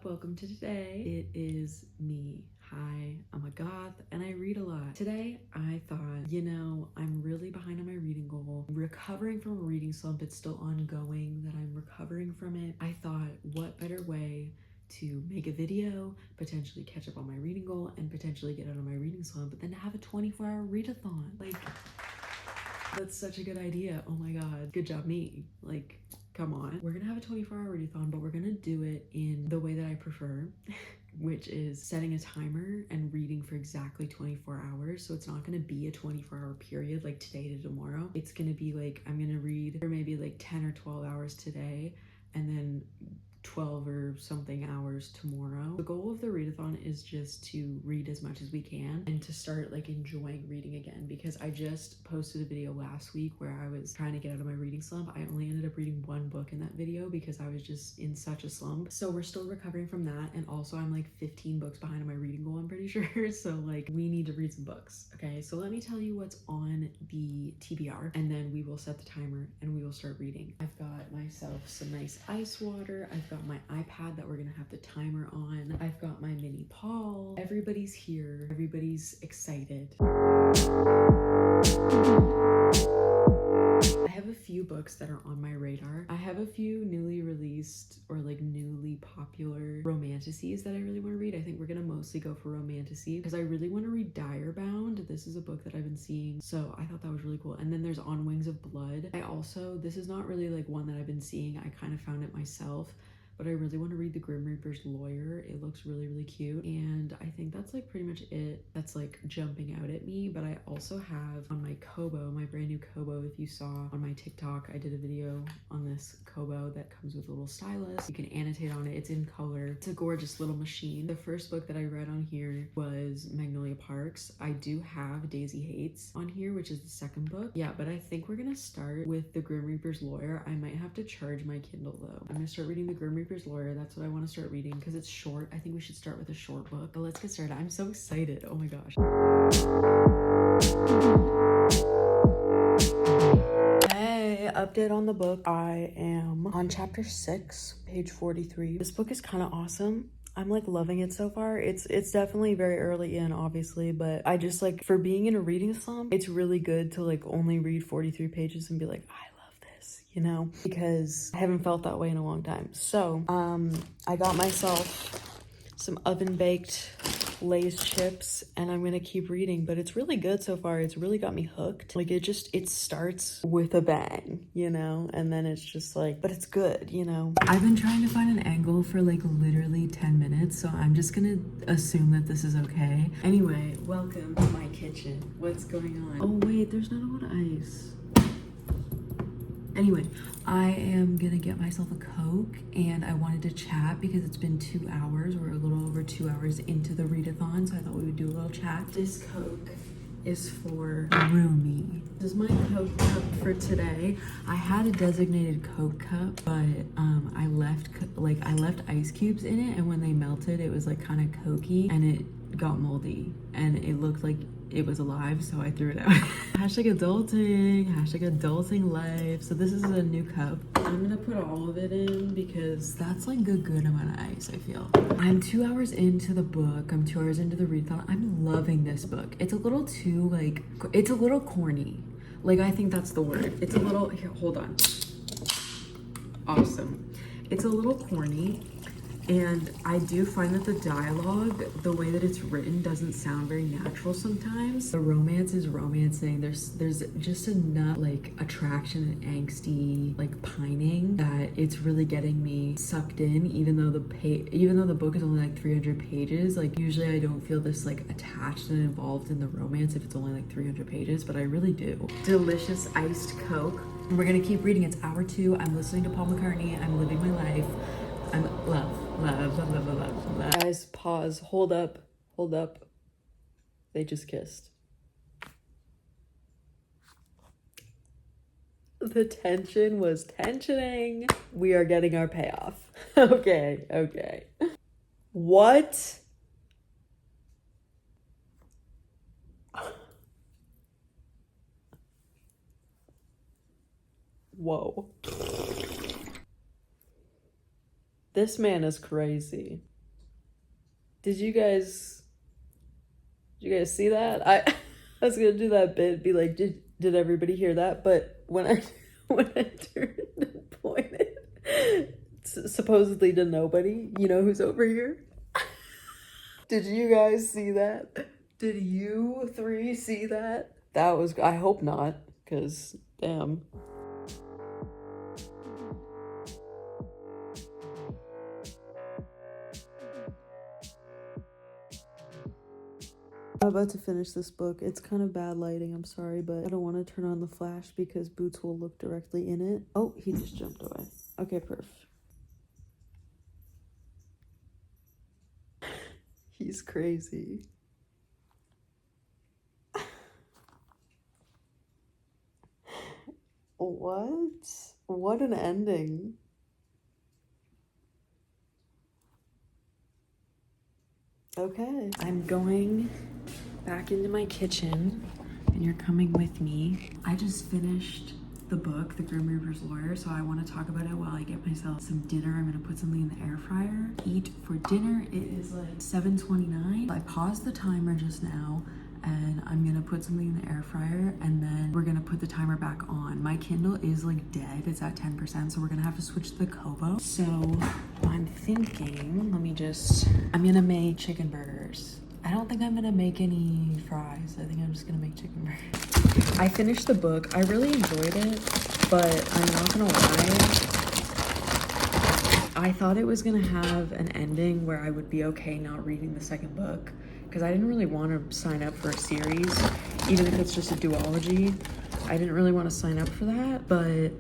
welcome to today. It is me. Hi, I'm a goth and I read a lot. Today I thought, I'm really behind on my reading goal. I'm recovering from a reading slump. It's still ongoing that I'm recovering from it. I thought, what better way to make a video, potentially catch up on my reading goal, and potentially get out of my reading slump, than to have a 24-hour readathon. Like, that's such a good idea. Oh my god, good job me. Like, come on. We're gonna have a 24-hour readathon, but we're gonna do it in the way that I prefer, which is setting a timer and reading for exactly 24 hours. So it's not gonna be a 24-hour period like today to tomorrow. It's gonna be like, I'm gonna read for maybe like 10 or 12 hours today, and then 12 or something hours tomorrow. The goal of the readathon is just to read as much as we can and to start like enjoying reading again, because I just posted a video last week where I was trying to get out of my reading slump. I only ended up reading one book in that video because I was just in such a slump. So we're still recovering from that, and also I'm like 15 books behind on my reading goal, I'm pretty sure. So like, we need to read some books. Okay, so let me tell you what's on the TBR, and then we will set the timer and we will start reading. I've got myself some nice ice water. I've got my iPad that we're gonna have the timer on. I've got my mini Paul. Everybody's here. Everybody's excited. I have a few books that are on my radar. I have a few newly released or like newly popular romanticities that I really want to read. I think we're gonna mostly go for romantasy because I really want to read Direbound. This is a book that I've been seeing, so I thought that was really cool. And then there's On Wings of Blood. This is not really like one that I've been seeing. I kind of found it myself, but I really want to read The Grim Reaper's Lawyer. It looks really, really cute. And I think that's like pretty much it that's like jumping out at me. But I also have on my Kobo, my brand new Kobo, if you saw on my TikTok, I did a video on this Kobo that comes with a little stylus. You can annotate on it. It's in color. It's a gorgeous little machine. The first book that I read on here was Magnolia Parks. I do have Daisy Haites on here, which is the second book. Yeah, but I think we're gonna start with The Grim Reaper's Lawyer. I might have to charge my Kindle though. I'm gonna start reading The Grim Reaper's Lawyer. That's what I want to start reading because it's short. I think we should start with a short book. But let's get started. I'm so excited. Oh my gosh. Hey, update on the book. I am on chapter 6, page 43. This book is kind of awesome. I'm like loving it so far. It's definitely very early in, obviously, but I just like, for being in a reading slump, it's really good to like only read 43 pages and be like, because I haven't felt that way in a long time. So I got myself some oven baked Lay's chips and I'm gonna keep reading, but it's really good so far. It's really got me hooked. Like it starts with a bang, and then it's just like, but it's good, I've been trying to find an angle for like literally 10 minutes, so I'm just gonna assume that this is okay. Anyway, welcome to my kitchen. What's going on? Oh wait, there's not a lot of ice. Anyway, I am gonna get myself a Coke, and I wanted to chat because it's been 2 hours. We're a little over 2 hours into the readathon, so I thought we would do a little chat. This Coke is for Rumi. This is my Coke cup for today. I had a designated Coke cup, but I left ice cubes in it, and when they melted, it was like kind of cokey, and it got moldy, and it looked like it was alive, so I threw it out. Hashtag adulting life. So this is a new cup. I'm gonna put all of it in because that's like a good amount of ice, I feel. I'm 2 hours into the book. I'm 2 hours into the readathon. I'm loving this book. It's a little too it's a little corny. Like, I think that's the word. It's a little, here, hold on. Awesome. It's a little corny. And I do find that the dialogue, the way that it's written, doesn't sound very natural sometimes. The romance is romancing. There's just enough like attraction and angsty like pining that it's really getting me sucked in, even though the book is only like 300 pages. Like, usually I don't feel this like attached and involved in the romance if it's only like 300 pages, but I really do. Delicious iced Coke. And we're gonna keep reading. It's hour 2. I'm listening to Paul McCartney. I'm living my life. I'm love. Guys, pause. Hold up. They just kissed. The tension was tensioning. We are getting our payoff. Okay. What? Whoa. This man is crazy. Did you guys see that? I was gonna do that bit, be like, did everybody hear that? But when I when I turned and pointed supposedly to nobody, you know who's over here? Did you guys see that? Did you three see that? That was, I hope not, because damn. I'm about to finish this book. It's kind of bad lighting, I'm sorry, but I don't want to turn on the flash because Boots will look directly in it. Oh, he just jumped away. Okay, perf. He's crazy. What? What an ending. Okay. I'm going back into my kitchen and you're coming with me. I just finished the book, The Grim Reaper's Lawyer, so I want to talk about it while I get myself some dinner. I'm going to put something in the air fryer. Eat for dinner. It is like 7:29. I paused the timer just now and I'm gonna put something in the air fryer and then we're gonna put the timer back on. My Kindle is like dead, it's at 10%, so we're gonna have to switch to the Kobo. So I'm thinking, I'm gonna make chicken burgers. I don't think I'm gonna make any fries. I think I'm just gonna make chicken burgers. I finished the book. I really enjoyed it, but I'm not gonna lie. I thought it was gonna have an ending where I would be okay not reading the second book, because I didn't really want to sign up for a series, even if it's just a duology. I didn't really want to sign up for that, but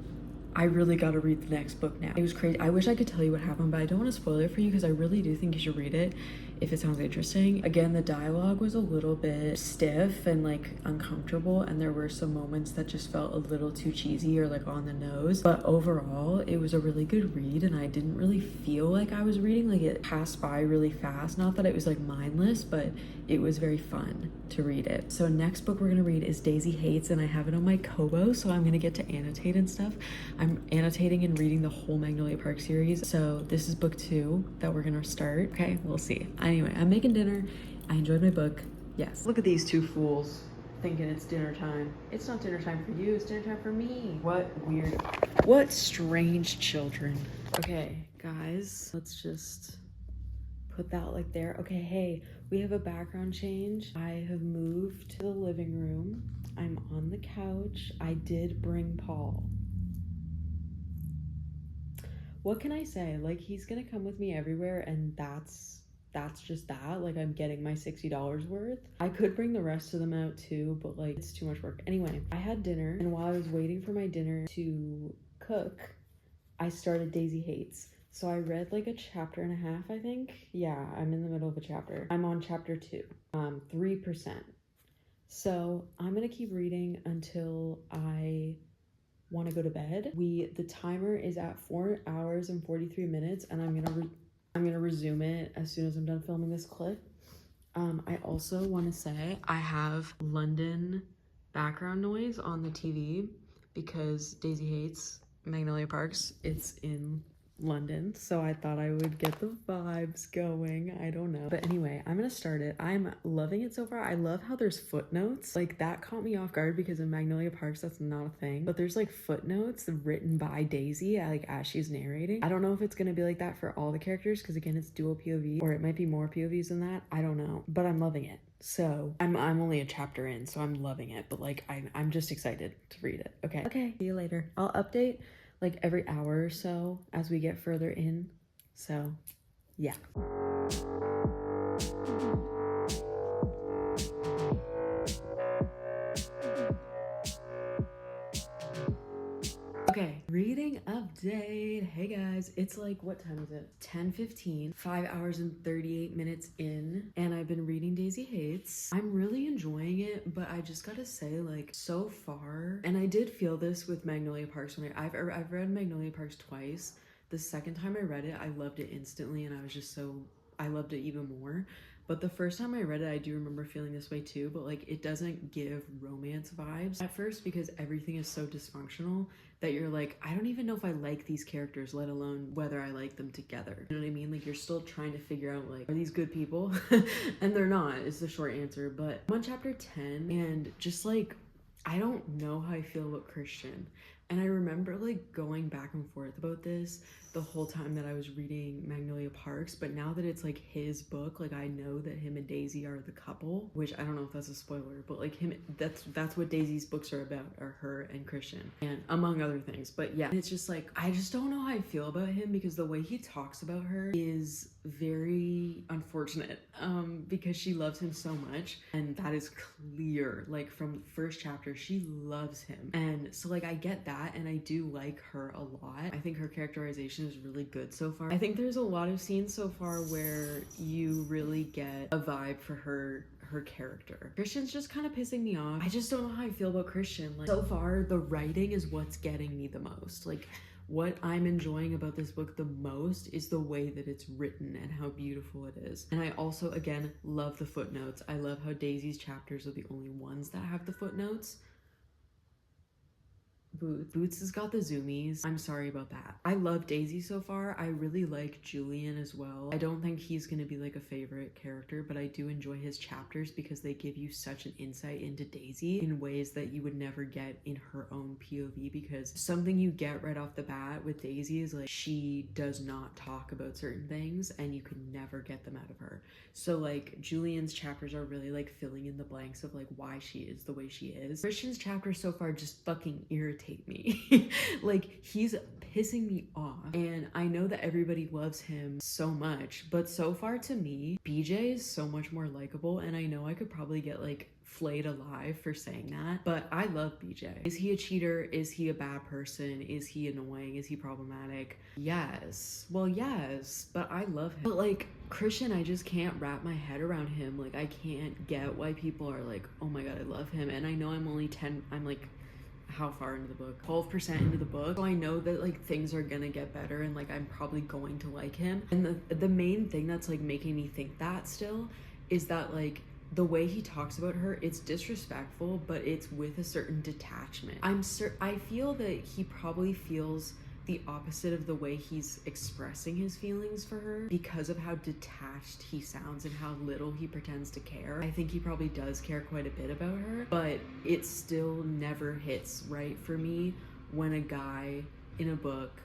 I really got to read the next book now. It was crazy. I wish I could tell you what happened, but I don't want to spoil it for you because I really do think you should read it if it sounds interesting. Again, the dialogue was a little bit stiff and like uncomfortable, and there were some moments that just felt a little too cheesy or like on the nose. But overall, it was a really good read, and I didn't really feel like I was reading. Like, it passed by really fast. Not that it was like mindless, but it was very fun to read it. So next book we're gonna read is Daisy Hates, and I have it on my Kobo, so I'm gonna get to annotate and stuff. I'm annotating and reading the whole Magnolia Park series. So this is book 2 that we're gonna start. Okay, we'll see. Anyway, I'm making dinner. I enjoyed my book. Yes. Look at these two fools thinking it's dinner time. It's not dinner time for you, it's dinner time for me. What strange children. Okay, guys, let's just put that like there. Okay, hey, we have a background change. I have moved to the living room. I'm on the couch. I did bring Paul. What can I say? Like, he's gonna come with me everywhere, and that's just that. Like, I'm getting my $60 worth. I could bring the rest of them out too, but like, it's too much work. Anyway, I had dinner, and while I was waiting for my dinner to cook, I started Daisy Hates. So I read like a chapter and a half, I think. Yeah, I'm in the middle of a chapter. I'm on chapter 2, 3%. So I'm gonna keep reading until I want to go to bed. The timer is at 4 hours and 43 minutes, and I'm gonna resume it as soon as I'm done filming this clip. I also want to say I have London background noise on the TV because Daisy Hates Magnolia Parks. It's in London, so I thought I would get the vibes going. I don't know, but anyway, I'm gonna start it. I'm loving it so far. I love how there's footnotes. Like, that caught me off guard because in Magnolia Parks that's not a thing, but there's like footnotes written by Daisy, like as she's narrating. I don't know if it's gonna be like that for all the characters because again, it's dual POV, or it might be more POVs than that. I don't know, but I'm loving it. So I'm only a chapter in, so I'm loving it, but like I'm just excited to read it. Okay, see you later. I'll update like every hour or so as we get further in. So yeah. Okay, reading update. Hey guys, it's like, what time is it? 10:15, 5 hours and 38 minutes in, and I've been reading Daisy Hates. I'm really enjoying it, but I just gotta say, like, so far, and I did feel this with Magnolia Parks when I've read Magnolia Parks twice. The second time I read it, I loved it instantly, and I loved it even more. But the first time I read it, I do remember feeling this way too, but like it doesn't give romance vibes at first because everything is so dysfunctional that you're like, I don't even know if I like these characters, let alone whether I like them together. You know what I mean? Like you're still trying to figure out like, are these good people? And they're not, is the short answer. But I'm on chapter 10 and just like, I don't know how I feel about Christian. And I remember like going back and forth about this the whole time that I was reading Magnolia Parks, but now that it's like his book, like I know that him and Daisy are the couple, which I don't know if that's a spoiler, but like him, that's what Daisy's books are about, are her and Christian, and among other things. But yeah, it's just like, I just don't know how I feel about him because the way he talks about her is very unfortunate, because she loves him so much, and that is clear, like from the first chapter, she loves him. And so like I get that, and I do like her a lot. I think her characterization is really good so far. I think there's a lot of scenes so far where you really get a vibe for her character. Christian's just kind of pissing me off. I just don't know how I feel about Christian. Like so far, the writing is what's getting me the most. Like what I'm enjoying about this book the most is the way that it's written and how beautiful it is. And I also, again, love the footnotes. I love how Daisy's chapters are the only ones that have the footnotes. Boots has got the zoomies. I'm sorry about that. I love Daisy so far. I really like Julian as well. I don't think he's gonna be like a favorite character, but I do enjoy his chapters because they give you such an insight into Daisy in ways that you would never get in her own POV, because something you get right off the bat with Daisy is like she does not talk about certain things and you can never get them out of her. So like Julian's chapters are really like filling in the blanks of like why she is the way she is. Christian's chapters so far just fucking irritate me. Like he's pissing me off, and I know that everybody loves him so much, but so far to me BJ is so much more likable, and I know I could probably get like flayed alive for saying that, but I love BJ. Is he a cheater? Is he a bad person? Is he annoying? Is he problematic? Yes. Well, yes, but I love him. But like Christian, I just can't wrap my head around him. Like I can't get why people are like, oh my god, I love him. And I know I'm only 10, I'm like how far into the book? 12% into the book. So I know that like things are gonna get better and like I'm probably going to like him. And the main thing that's like making me think that still is that like the way he talks about her, it's disrespectful, but it's with a certain detachment. I feel that he probably feels the opposite of the way he's expressing his feelings for her because of how detached he sounds and how little he pretends to care. I think he probably does care quite a bit about her, but it still never hits right for me when a guy in a book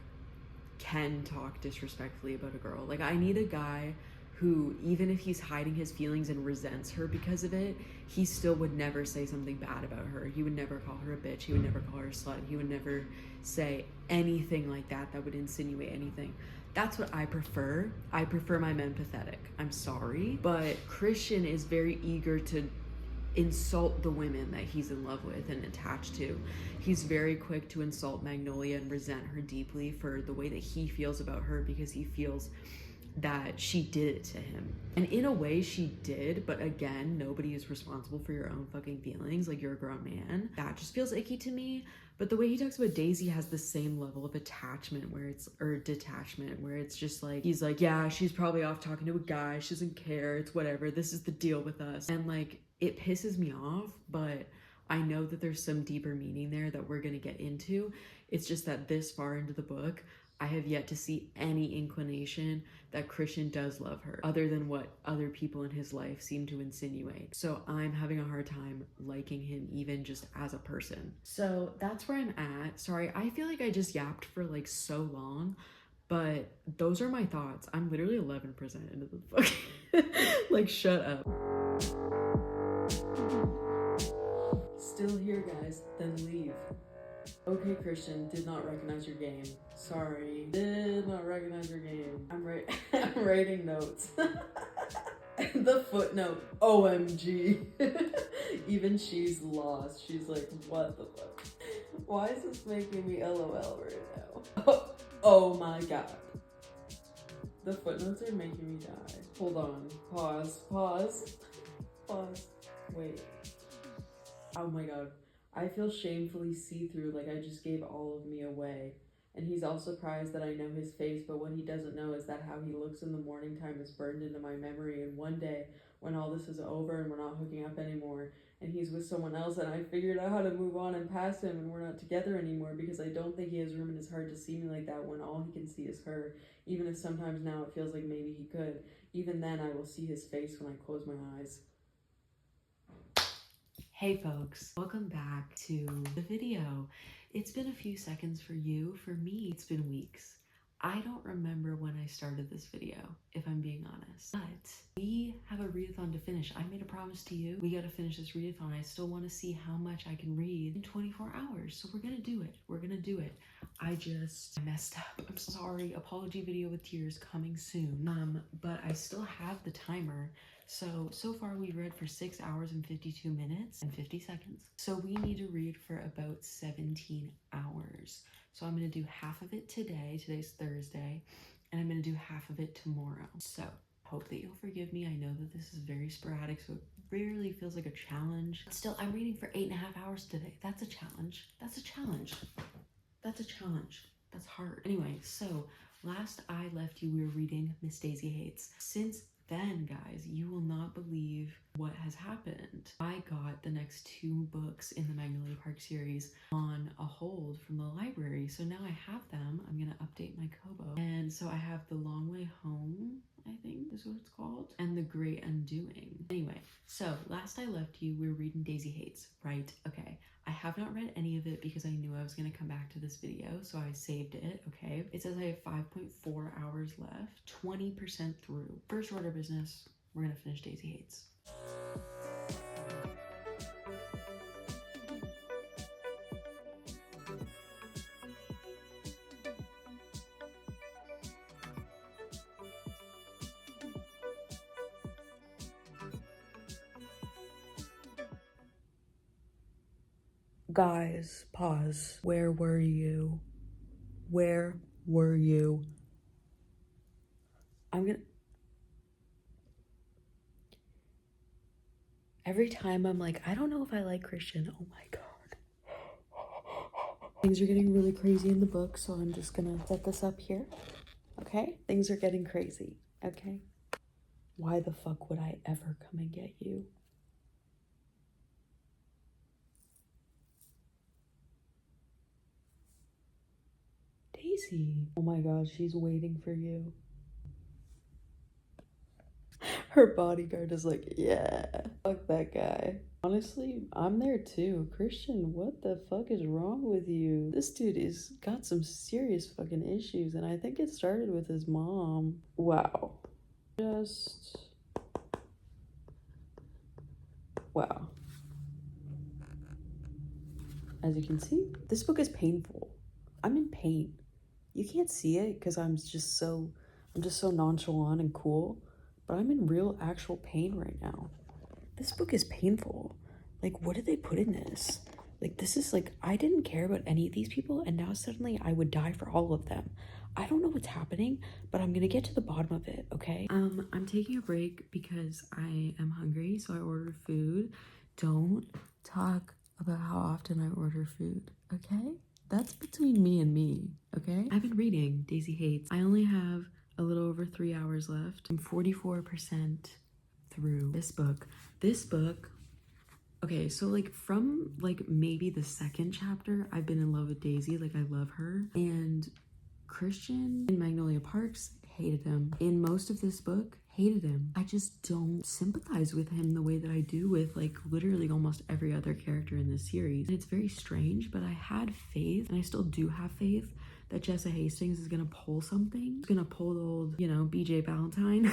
can talk disrespectfully about a girl. Like I need a guy who, even if he's hiding his feelings and resents her because of it, he still would never say something bad about her. He would never call her a bitch. He would never call her a slut. He would never say anything like that that would insinuate anything. That's what I prefer. I prefer my men pathetic. I'm sorry. But Christian is very eager to insult the women that he's in love with and attached to. He's very quick to insult Magnolia and resent her deeply for the way that he feels about her because he feels that she did it to him. And in a way she did, but again, nobody is responsible for your own fucking feelings. Like you're a grown man. That just feels icky to me. But the way he talks about Daisy has the same level of attachment where it's, or detachment, where it's just like, he's like, yeah, she's probably off talking to a guy. She doesn't care. It's whatever. This is the deal with us. And like, it pisses me off, but I know that there's some deeper meaning there that we're gonna get into. It's just that this far into the book, I have yet to see any inclination that Christian does love her, other than what other people in his life seem to insinuate. So I'm having a hard time liking him even just as a person. So that's where I'm at. Sorry, I feel like I just yapped for like so long, but those are my thoughts. I'm literally 11% into the book. Like, shut up. Still here, guys, then leave. Okay, Christian, did not recognize your game. Sorry. Did not recognize your game. I'm writing notes. The footnote, OMG. Even she's lost. She's like, what the fuck? Why is this making me LOL right now? Oh my god. The footnotes are making me die. Hold on. Pause. Wait. Oh my god. I feel shamefully see-through, like I just gave all of me away. And he's all surprised that I know his face, but what he doesn't know is that how he looks in the morning time is burned into my memory. And one day, when all this is over and we're not hooking up anymore, and he's with someone else, and I figured out how to move on and pass him, and we're not together anymore, because I don't think he has room in his heart to see me like that when all he can see is her. Even if sometimes now it feels like maybe he could, even then I will see his face when I close my eyes. Hey folks, welcome back to the video. It's been a few seconds for you. For me, it's been weeks. I don't remember when I started this video, if I'm being honest, but we have a readathon to finish. I made a promise to you. We gotta finish this readathon. I still wanna see how much I can read in 24 hours. So we're gonna do it. We're gonna do it. I messed up. I'm sorry. Apology video with tears coming soon. But I still have the timer. So far we read for 6 hours and 52 minutes and 50 seconds. So we need to read for about 17 hours. So I'm gonna do half of it today. Today's Thursday. And I'm gonna do half of it tomorrow. So hope that you'll forgive me. I know that this is very sporadic, so it rarely feels like a challenge. But still, I'm reading for 8.5 hours today. That's a challenge. That's a challenge. That's a challenge. That's hard. Anyway, so last I left you, we were reading Miss Daisy Hates. Since then, guys, you will not believe what has happened. I got the next 2 books in the Magnolia Park series on a hold from the library. So now I have them. I'm gonna update my Kobo. And so I have The Long Way Home, I think is what it's called, and The Great Undoing. Anyway, so last I left you, we were reading Daisy Hates, right? Okay. I have not read any of it because I knew I was going to come back to this video, so I saved it, okay? It says I have 5.4 hours left, 20% through. First order of business, we're going to finish Daisy Hates. Guys, pause. Where were you? Where were you? Every time I'm like, I don't know if I like Christian. Oh my God. Things are getting really crazy in the book, so I'm just gonna set this up here. Okay? Things are getting crazy. Okay? Why the fuck would I ever come and get you? Daisy. Oh my God, she's waiting for you. Her bodyguard is like, yeah, fuck that guy. Honestly, I'm there too. Christian, what the fuck is wrong with you? This dude is got some serious fucking issues, and I think it started with his mom. Wow. Just... wow. As you can see, this book is painful. I'm in pain. You can't see it because I'm just so nonchalant and cool, but I'm in real actual pain right now. This book is painful. Like, what did they put in this? Like, this is like, I didn't care about any of these people, and now suddenly I would die for all of them. I don't know what's happening, but I'm gonna get to the bottom of it, okay? I'm taking a break because I am hungry, so I ordered food. Don't talk about how often I order food, okay? That's between me and me, okay? I've been reading Daisy Hates. I only have a little over 3 hours left. I'm 44% through this book. This book, okay, so like from like maybe the 2nd chapter, I've been in love with Daisy. Like, I love her. And Christian in Magnolia Parks hated him. In most of this book, hated him. I just don't sympathize with him the way that I do with like literally almost every other character in this series. And it's very strange, but I had faith, and I still do have faith, that Jessa Hastings is gonna pull something. She's gonna pull the old, you know, BJ Valentine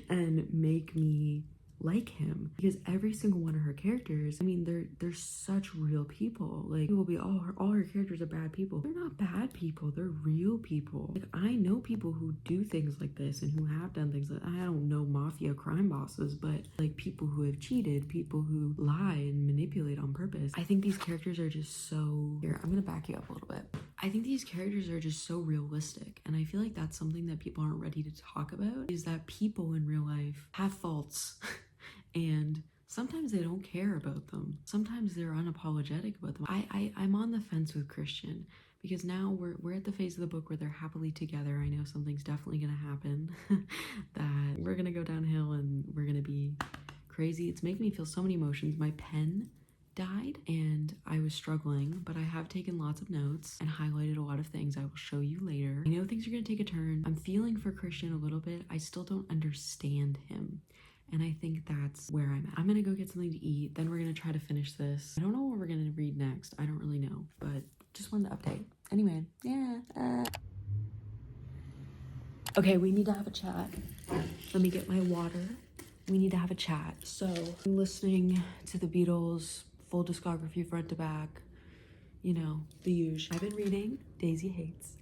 and make me like him, because every single one of her characters, I mean, they're such real people. Like, people will be, all her characters are bad people. They're not bad people, they're real people. Like, I know people who do things like this and who have done things like, I don't know mafia crime bosses, but like people who have cheated, people who lie and manipulate on purpose. I think these characters are just so, here, I'm gonna back you up a little bit. I think these characters are just so realistic, and I feel like that's something that people aren't ready to talk about, is that people in real life have faults. And sometimes they don't care about them. Sometimes they're unapologetic about them. I'm on the fence with Christian, because now we're at the phase of the book where they're happily together. I know something's definitely gonna happen, that we're gonna go downhill and we're gonna be crazy. It's making me feel so many emotions. My pen died and I was struggling, but I have taken lots of notes and highlighted a lot of things I will show you later. I know things are gonna take a turn. I'm feeling for Christian a little bit. I still don't understand him, and I think that's where I'm at. I'm gonna go get something to eat, then we're gonna try to finish this. I don't know what we're gonna read next. I don't really know, but just wanted to update. Anyway, yeah. Okay, we need to have a chat. Let me get my water. We need to have a chat. So I'm listening to the Beatles, full discography front to back, you know, the usual. I've been reading Daisy Hates,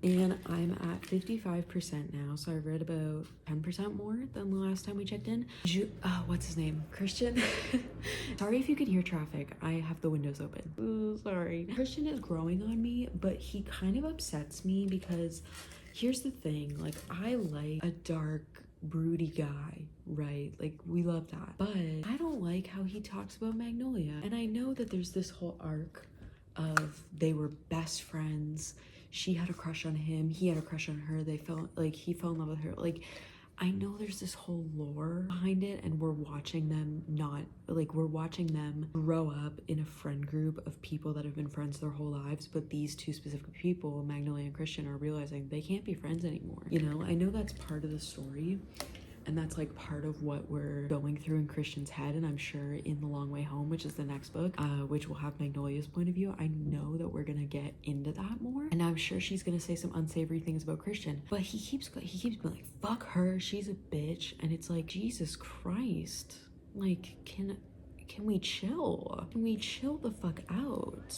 and I'm at 55% now, so I read about 10% more than the last time we checked in. What's his name? Christian? Sorry if you could hear traffic. I have the windows open. Ooh, sorry. Christian is growing on me, but he kind of upsets me because here's the thing, like, I like a dark, broody guy, right? Like, we love that. But I don't like how he talks about Magnolia. And I know that there's this whole arc of they were best friends. She had a crush on him. He had a crush on her. They felt like he fell in love with her. Like, I know there's this whole lore behind it, and we're watching them we're watching them grow up in a friend group of people that have been friends their whole lives, but these two specific people, Magnolia and Christian, are realizing they can't be friends anymore. You know, I know that's part of the story, and that's like part of what we're going through in Christian's head, and I'm sure in The Long Way Home, which is the next book, which will have Magnolia's point of view, I know that we're gonna get into that more, and I'm sure she's gonna say some unsavory things about Christian, but he keeps being like, fuck her, she's a bitch, and it's like, Jesus Christ, like, can we chill? Can we chill the fuck out?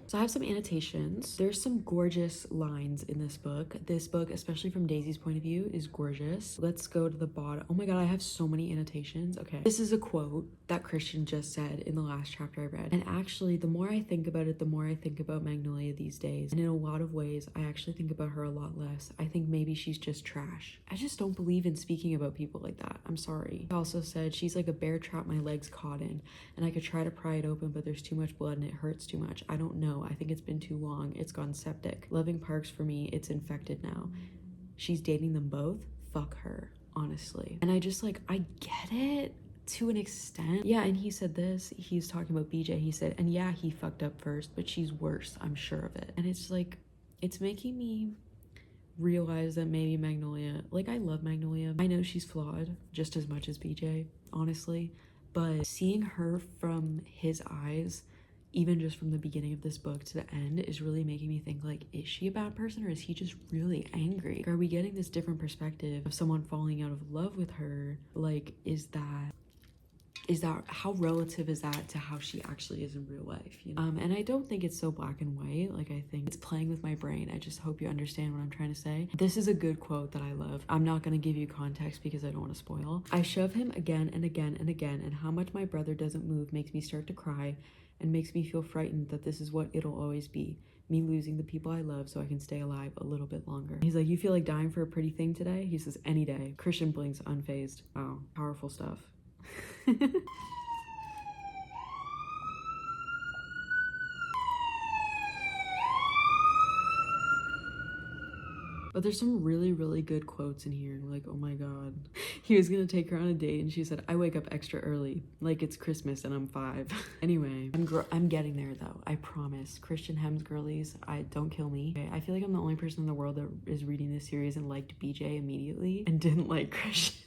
So I have some annotations. There's some gorgeous lines in this book. This book, especially from Daisy's point of view, is gorgeous. Let's go to the bottom. Oh my god, I have so many annotations. Okay. This is a quote that Christian just said in the last chapter I read. And actually, the more I think about it, the more I think about Magnolia these days. And in a lot of ways, I actually think about her a lot less. I think maybe she's just trash. I just don't believe in speaking about people like that. I'm sorry. He also said, she's like a bear trap my legs caught in, and I could try to pry it open, but there's too much blood and it hurts too much. I don't know. I think it's been too long. It's gone septic. Loving Parks for me, it's infected now. She's dating them both. Fuck her, honestly. And I just like, I get it to an extent. Yeah, and he said this. He's talking about BJ. He said, and yeah, he fucked up first, but she's worse. I'm sure of it. And it's like, it's making me realize that maybe Magnolia, like, I love Magnolia. I know she's flawed just as much as BJ, honestly. But seeing her from his eyes, even just from the beginning of this book to the end, is really making me think, like, is she a bad person or is he just really angry? Are we getting this different perspective of someone falling out of love with her? Like, is that how relative is that to how she actually is in real life, you know? And I don't think it's so black and white. Like, I think it's playing with my brain. I just hope you understand what I'm trying to say. This is a good quote that I love. I'm not gonna give you context because I don't want to spoil. I shove him again and again and again, and how much my brother doesn't move makes me start to cry and makes me feel frightened that this is what it'll always be. Me losing the people I love so I can stay alive a little bit longer. He's like, you feel like dying for a pretty thing today? He says, any day. Christian blinks unfazed. Wow, powerful stuff. But there's some really, really good quotes in here. Like, oh my god. He was gonna take her on a date and she said, I wake up extra early. Like it's Christmas and I'm 5. Anyway, I'm getting there though. I promise. Christian Hems girlies, don't kill me. Okay, I feel like I'm the only person in the world that is reading this series and liked BJ immediately and didn't like Christian.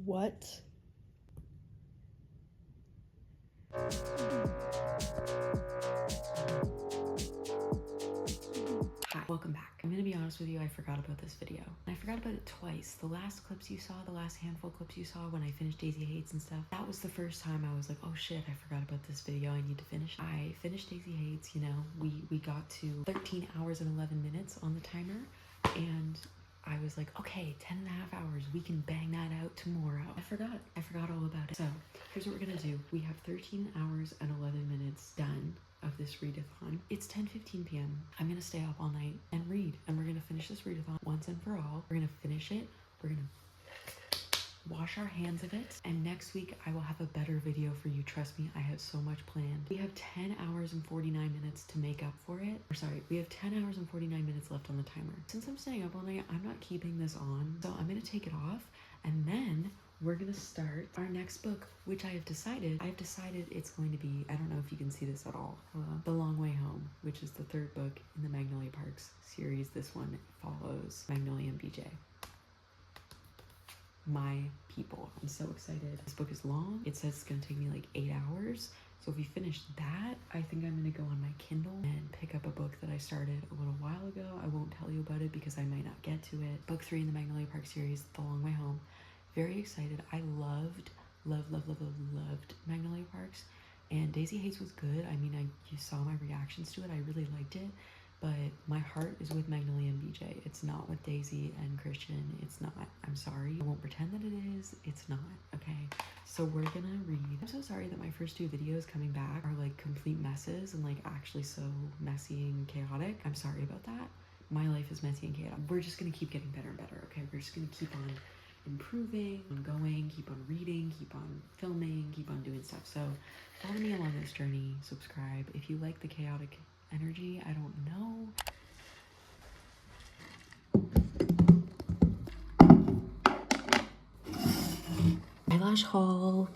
What? Hi, welcome back. I'm gonna be honest with you, I forgot about this video. I forgot about it twice. The last clips you saw, the last handful of clips you saw when I finished Daisy Hates and stuff, that was the first time I was like, oh shit, I forgot about this video, I need to finish. I finished Daisy Hates, you know, we got to 13 hours and 11 minutes on the timer, and I was like, okay, 10 and a half hours, we can bang that out tomorrow. I forgot all about it. So here's what we're gonna do. We have 13 hours and 11 minutes done of this readathon. It's 10:15 p.m. I'm gonna stay up all night and read, and we're gonna finish this readathon once and for all. We're gonna finish it. We're gonna wash our hands of it, and next week I will have a better video for you. Trust me, I have so much planned. We have 10 hours and 49 minutes to make up for it. Or sorry, we have 10 hours and 49 minutes left on the timer. Since I'm staying up all night, I'm not keeping this on, so I'm gonna take it off, and then we're gonna start our next book, which I've decided it's going to be, I don't know if you can see this at all, The Long Way Home, which is the third book in the Magnolia Parks series. This one follows Magnolia and BJ. My people. I'm so excited. This book is long. It says it's gonna take me like 8 hours. So if we finish that, I think I'm gonna go on my Kindle and pick up a book that I started a little while ago. I won't tell you about it because I might not get to it. Book 3 in the Magnolia Park series, The Long Way Home. Very excited. I loved Magnolia Parks, and Daisy Haites was good. I mean, you saw my reactions to it. I really liked it. But my heart is with Magnolia and BJ. It's not with Daisy and Christian. It's not. I'm sorry. I won't pretend that it is. It's not. Okay. So we're gonna read. I'm so sorry that my first 2 videos coming back are like complete messes and like actually so messy and chaotic. I'm sorry about that. My life is messy and chaotic. We're just gonna keep getting better and better. Okay. We're just gonna keep on improving, on going, keep on reading, keep on filming, keep on doing stuff. So follow me along this journey. Subscribe if you like the chaotic energy. I don't know. Eyelash haul.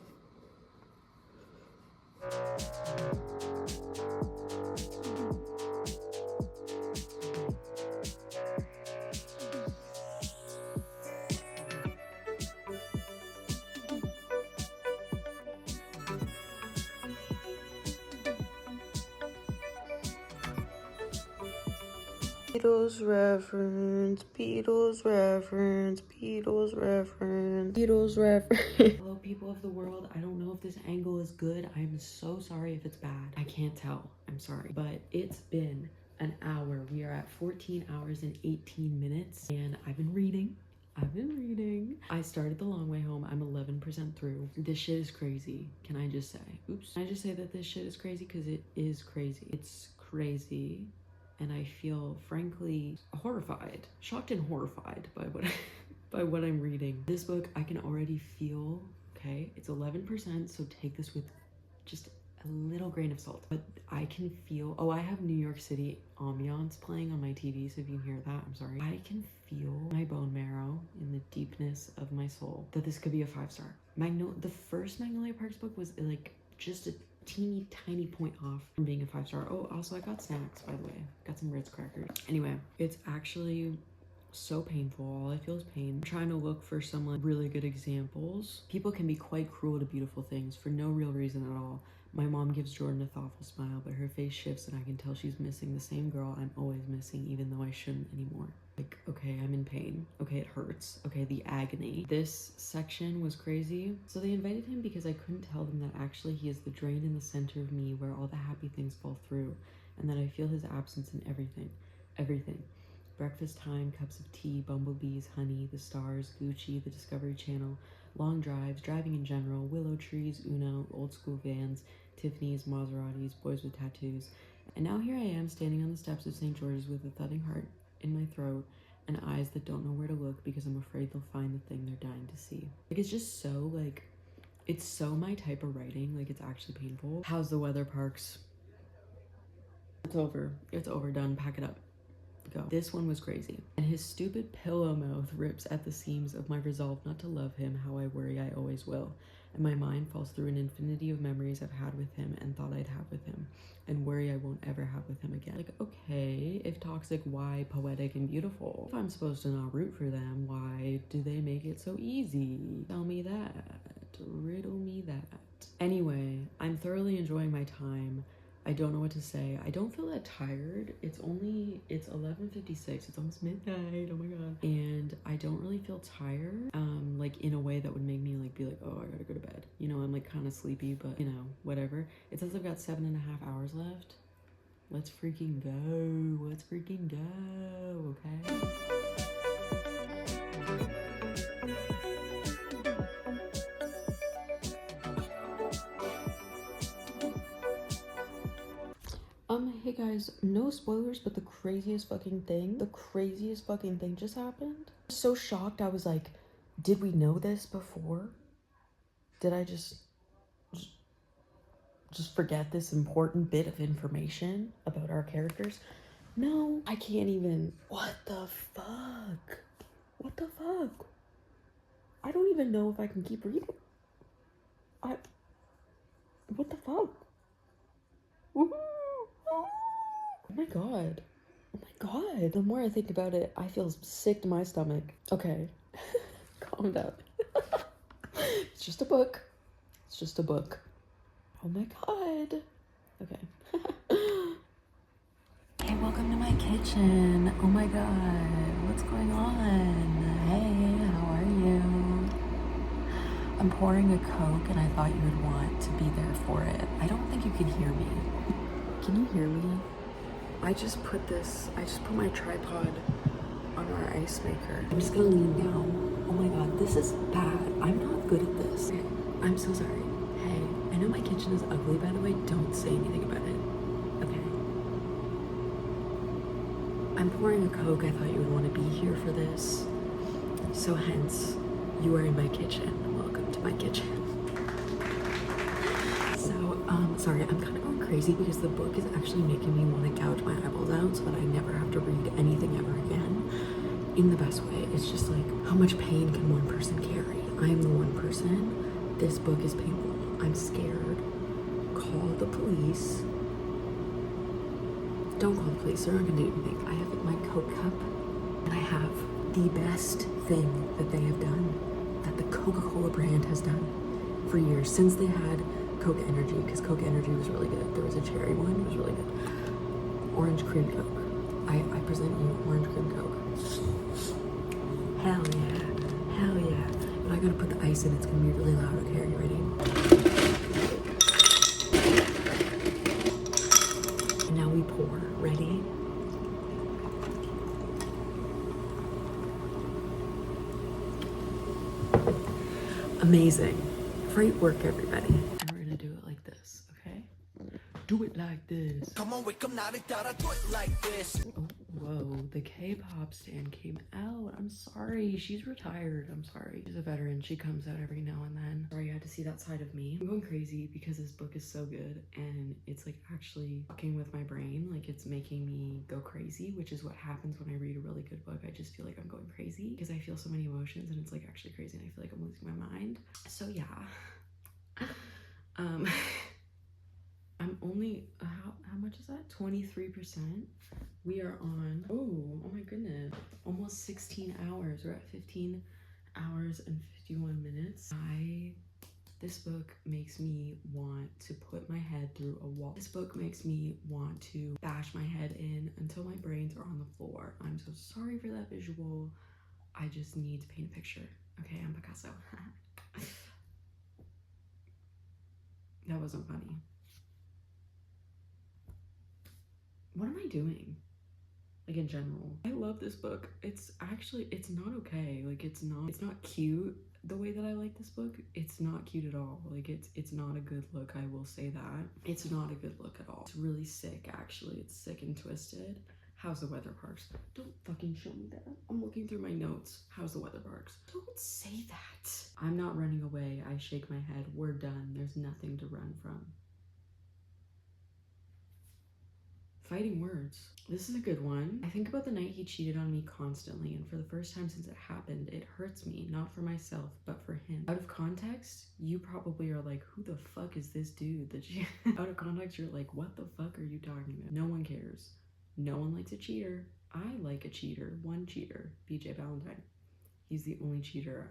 Beatles reference, Beatles reference, Beatles reference, Beatles reference. Hello, people of the world. I don't know if this angle is good. I'm so sorry if it's bad. I can't tell. I'm sorry. But it's been an hour. We are at 14 hours and 18 minutes. And I've been reading. I started The Long Way Home. I'm 11% through. This shit is crazy. Can I just say? Oops. Can I just say that this shit is crazy? Because it is crazy. It's crazy. And I feel frankly horrified, shocked and horrified by what I'm reading. This book, I can already feel, okay, it's 11%, so take this with just a little grain of salt. But I can feel, oh, I have New York City ambiance playing on my TV, so if you can hear that, I'm sorry. I can feel my bone marrow in the deepness of my soul that this could be a 5-star. The first Magnolia Parks book was like just a teeny tiny point off from being a 5-star. Oh, also I got snacks, by the way. Got some Ritz crackers. Anyway, it's actually so painful. All I feel is pain. I'm trying to look for some like really good examples. People can be quite cruel to beautiful things for no real reason at all. My mom gives Jordan a thoughtful smile, but her face shifts and I can tell she's missing the same girl I'm always missing, even though I shouldn't anymore. Like, okay, I'm in pain. Okay, it hurts. Okay, the agony. This section was crazy. So they invited him because I couldn't tell them that actually he is the drain in the center of me where all the happy things fall through, and that I feel his absence in everything. Everything. Breakfast time, cups of tea, bumblebees, honey, the stars, Gucci, the Discovery Channel, long drives, driving in general, willow trees, Uno, old school vans, Tiffany's, Maseratis, boys with tattoos. And now here I am standing on the steps of St. George's with a thudding heart in my throat and eyes that don't know where to look because I'm afraid they'll find the thing they're dying to see. Like, it's just so, like, it's so my type of writing. Like, it's actually painful. How's the weather, Parks? It's over. It's over. Done. Pack it up. Go. This one was crazy. And his stupid pillow mouth rips at the seams of my resolve not to love him how I worry I always will. And my mind falls through an infinity of memories I've had with him and thought I'd have with him, and worry I won't ever have with him again. Like, okay, if toxic, why poetic and beautiful? If I'm supposed to not root for them, why do they make it so easy? Tell me that. Riddle me that. Anyway, I'm thoroughly enjoying my time. I don't know what to say. I don't feel that tired. It's 11:56. It's almost midnight. Oh my god. And I don't really feel tired, like in a way that would make me like be like, oh, I gotta go to bed. You know, I'm like kind of sleepy, but you know, whatever. It says I've got 7.5 hours left. Let's freaking go. Let's freaking go, okay? Hey guys, no spoilers, but the craziest fucking thing just happened. I was so shocked. I was like, did we know this before? Did I just forget this important bit of information about our characters? No, I can't even. What the fuck? What the fuck? I don't even know if I can keep reading. What the fuck? Woohoo! Oh my god. Oh my god. The more I think about it, I feel sick to my stomach. Okay. Calm down. It's just a book. It's just a book. Oh my god. Okay. Hey, welcome to my kitchen. Oh my god. What's going on? Hey, how are you? I'm pouring a Coke and I thought you would want to be there for it. I don't think you can hear me. Can you hear me? I just put my tripod on our ice maker. I'm just gonna lean down. Oh my god, this is bad. I'm not good at this. Okay, I'm so sorry. Hey, I know my kitchen is ugly, by the way. Don't say anything about it. Okay. I'm pouring a Coke. I thought you would want to be here for this. So hence, you are in my kitchen. Welcome to my kitchen. So, sorry, I'm kind of going crazy because the book is actually making me want to gouge my eyeballs out so that I never have to read anything ever again in the best way. It's just like, how much pain can one person carry? I am the one person. This book is painful. I'm scared. Call the police. Don't call the police. They're not gonna do anything. I have my Coke cup and I have the best thing that they have done, that the Coca-Cola brand has done for years, since they had Coke Energy, because Coke Energy was really good. There was a cherry one, it was really good. Orange cream Coke. I present you orange cream Coke. Hell yeah. Hell yeah. But I gotta put the ice in, it's gonna be really loud. Okay, are you ready? And now we pour. Ready? Amazing. Great work, everybody. And we're gonna do it like this, okay? Do it like this. Come on, wake up now, they thought I'd do it like this. Oh, whoa, the K-pop stand came out. I'm sorry, she's retired. I'm sorry. She's a veteran. She comes out every now and then. Sorry, you had to see that side of me. I'm going crazy because this book is so good and it's like actually fucking with my brain. Like it's making me go crazy, which is what happens when I read a really good book. I just feel like I'm going crazy because I feel so many emotions and it's like actually crazy and I feel like I'm losing my mind. So yeah. I'm only, how much is that? 23%. We are on, oh my goodness, almost 16 hours. We're at 15 hours and 51 minutes. This book makes me want to put my head through a wall. This book makes me want to bash my head in until my brains are on the floor. I'm so sorry for that visual. I just need to paint a picture. Okay, I'm Picasso. That wasn't funny. What am I doing? Like in general. I love this book. It's actually, it's not okay. Like it's not cute the way that I like this book. It's not cute at all. Like it's not a good look. I will say that. It's not a good look at all. It's really sick actually. It's sick and twisted. How's the weather parks? Don't fucking show me that. I'm looking through my notes. How's the weather parks? Don't say that. I'm not running away. I shake my head. We're done. There's nothing to run from. Fighting words. This is a good one. I think about the night he cheated on me constantly, and for the first time since it happened, it hurts me, not for myself, but for him. Out of context, you probably are like, who the fuck is this dude that you... Out of context, you're like, what the fuck are you talking about? No one cares. No one likes a cheater. I like a cheater. One cheater. BJ Valentine. He's the only cheater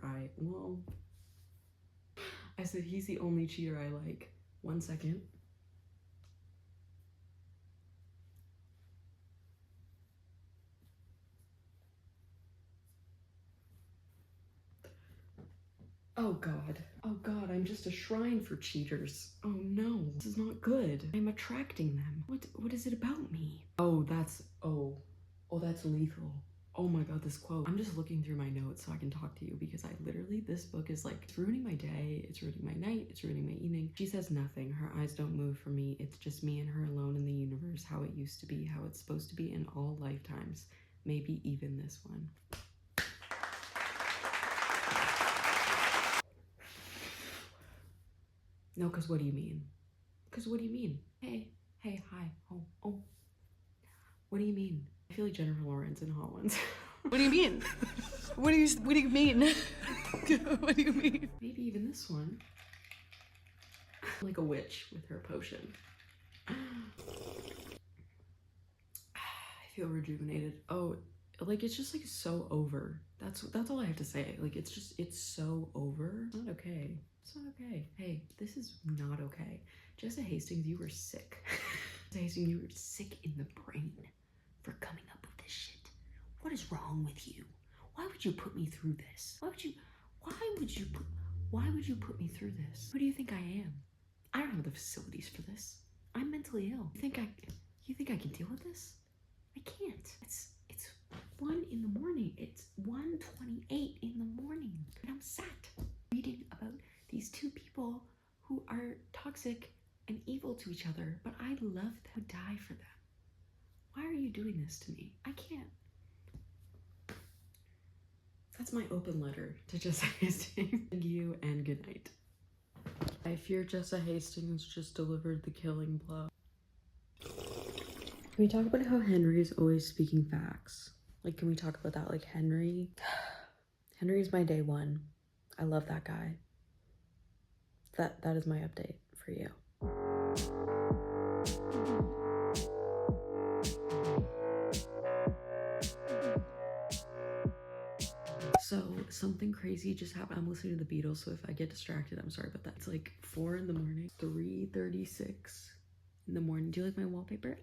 I said he's the only cheater I like. 1 second. Oh god. Oh god, I'm just a shrine for cheaters. Oh no, this is not good. I'm attracting them. What is it about me? Oh, that's lethal. Oh my god, this quote. I'm just looking through my notes so I can talk to you because I literally, this book is like, it's ruining my day, it's ruining my night, it's ruining my evening. She says nothing. Her eyes don't move for me. It's just me and her alone in the universe, how it used to be, how it's supposed to be in all lifetimes. Maybe even this one. No, because what do you mean? Because what do you mean? Hey, hi, oh. What do you mean? I feel like Jennifer Lawrence in Hot Ones. What do you mean? What do you mean? What do you mean? Maybe even this one. Like a witch with her potion. I feel rejuvenated. Oh, like it's just like so over. That's all I have to say. Like it's so over. It's not okay. It's not okay. Hey, this is not okay. Jessa Hastings, you were sick. Jessa Hastings, you were sick in the brain for coming up with this shit. What is wrong with you? Why would you put me through this? Why would you put me through this? Who do you think I am? I don't have the facilities for this. I'm mentally ill. You think I can deal with this? I can't. It's 1 in the morning. It's 1:28 in the morning. And I'm sat reading about these two people who are toxic and evil to each other, but I love them. I would die for them. Why are you doing this to me? I can't. That's my open letter to Jessa Hastings. Thank you and good night. I fear Jessa Hastings just delivered the killing blow. Can we talk about how Henry is always speaking facts? Like, can we talk about that? Like, Henry's my day one. I love that guy. That is my update for you. So something crazy just happened. I'm listening to the Beatles, so if I get distracted, I'm sorry about that. It's like 4 in the morning, 3:36 in the morning. Do you like my wallpaper?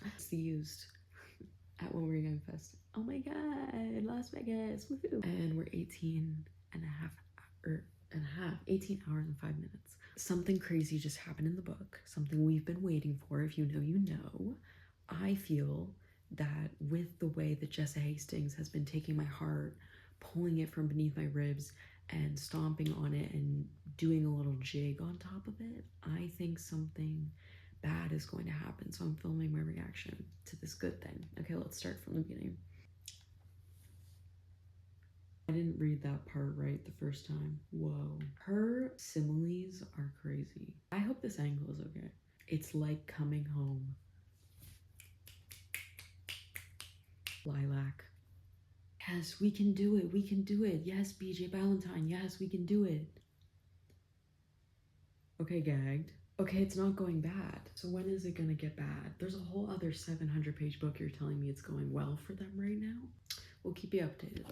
It's used at When We Were Young Fest. Oh my god, Las Vegas, woohoo! And we're 18 hours and 5 minutes. Something crazy just happened in the book. Something we've been waiting for. If you know, you know. I feel that with the way that Jessa Hastings has been taking my heart, pulling it from beneath my ribs and stomping on it and doing a little jig on top of it, I think something bad is going to happen. So I'm filming my reaction to this good thing. Okay, let's start from the beginning. I didn't read that part right the first time. Whoa. Her similes are crazy. I hope this angle is okay. It's like coming home. Lilac. Yes, we can do it. We can do it. Yes, BJ Ballantyne. Yes, we can do it. Okay, gagged. Okay, it's not going bad. So when is it gonna get bad? There's a whole other 700-page book. You're telling me it's going well for them right now? We'll keep you updated.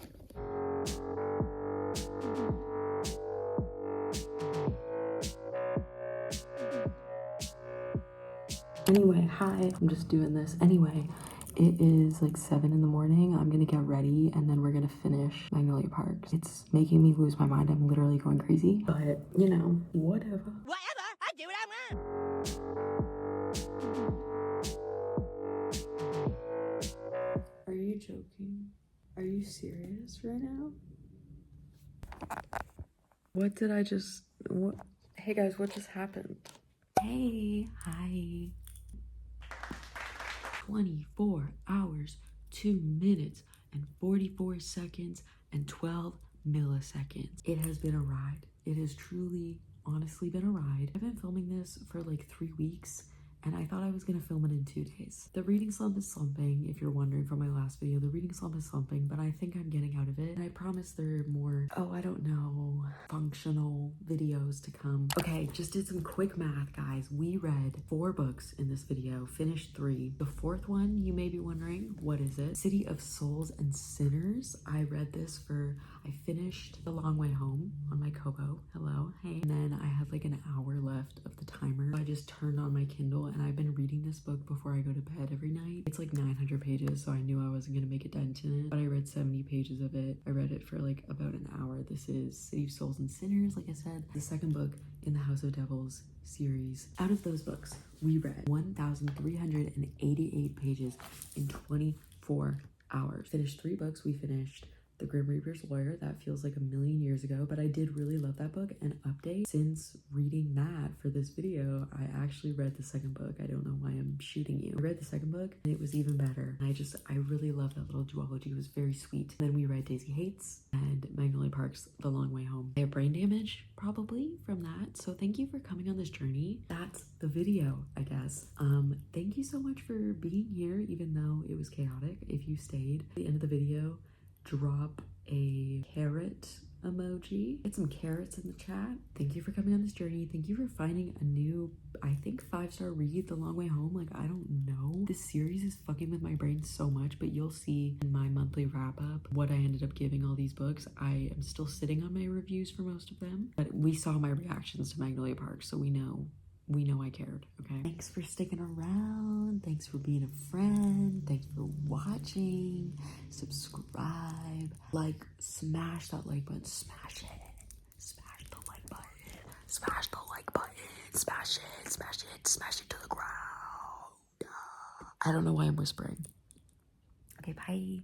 Anyway, hi. I'm just doing this. Anyway, it is like 7 in the morning. I'm gonna get ready and then we're gonna finish Magnolia Park. It's making me lose my mind. I'm literally going crazy, but you know, whatever. Whatever, I do what I want. Are you joking? Are you serious right now? What did I just, what? Hey guys, what just happened? Hey, hi. 24 hours, 2 minutes, and 44 seconds, and 12 milliseconds. It has been a ride. It has truly, honestly been a ride. I've been filming this for like 3 weeks, and I thought I was gonna film it in 2 days. The reading slump is slumping, if you're wondering from my last video. The reading slump is slumping, but I think I'm getting out of it. And I promise there are more, oh, I don't know, functional videos to come. Okay, just did some quick math, guys. We read 4 books in this video, finished 3. The 4th one, you may be wondering, what is it? City of Souls and Sinners. I read this I finished The Long Way Home on my Kobo. Hello, hey. And then I had like an hour left of the timer. I just turned on my Kindle and I've been reading this book before I go to bed every night. It's like 900 pages, so I knew I wasn't gonna make a dent in it, but I read 70 pages of it. I read it for like about an hour. This is City of Souls and Sinners, like I said, the 2nd book in the House of Devils series. Out of those books, we read 1,388 pages in 24 hours. Finished 3 books. We finished The Grim Reaper's Lawyer. That feels like a million years ago, but I did really love that book. And update, since reading that for this video, I actually read the second book. I don't know why I'm shooting you. I read the second book and it was even better. And I really love that little duology. It was very sweet. Then we read Daisy Haites and Magnolia Park's The Long Way Home. I have brain damage probably from that. So thank you for coming on this journey. That's the video, I guess. Thank you so much for being here, even though it was chaotic. If you stayed at the end of the video, drop a carrot emoji. Get some carrots in the chat. Thank you for coming on this journey. Thank you for finding a new, I think, 5-star read, The Long Way Home. Like, I don't know. This series is fucking with my brain so much, but you'll see in my monthly wrap up what I ended up giving all these books. I am still sitting on my reviews for most of them, but we saw my reactions to Magnolia Park, so we know I cared, okay? Thanks for sticking around. Thanks for being a friend. Thanks for watching. Subscribe. Like, smash that like button. Smash it. Smash the like button. Smash the like button. Smash it. Smash it. Smash it to the ground. I don't know why I'm whispering. Okay, bye.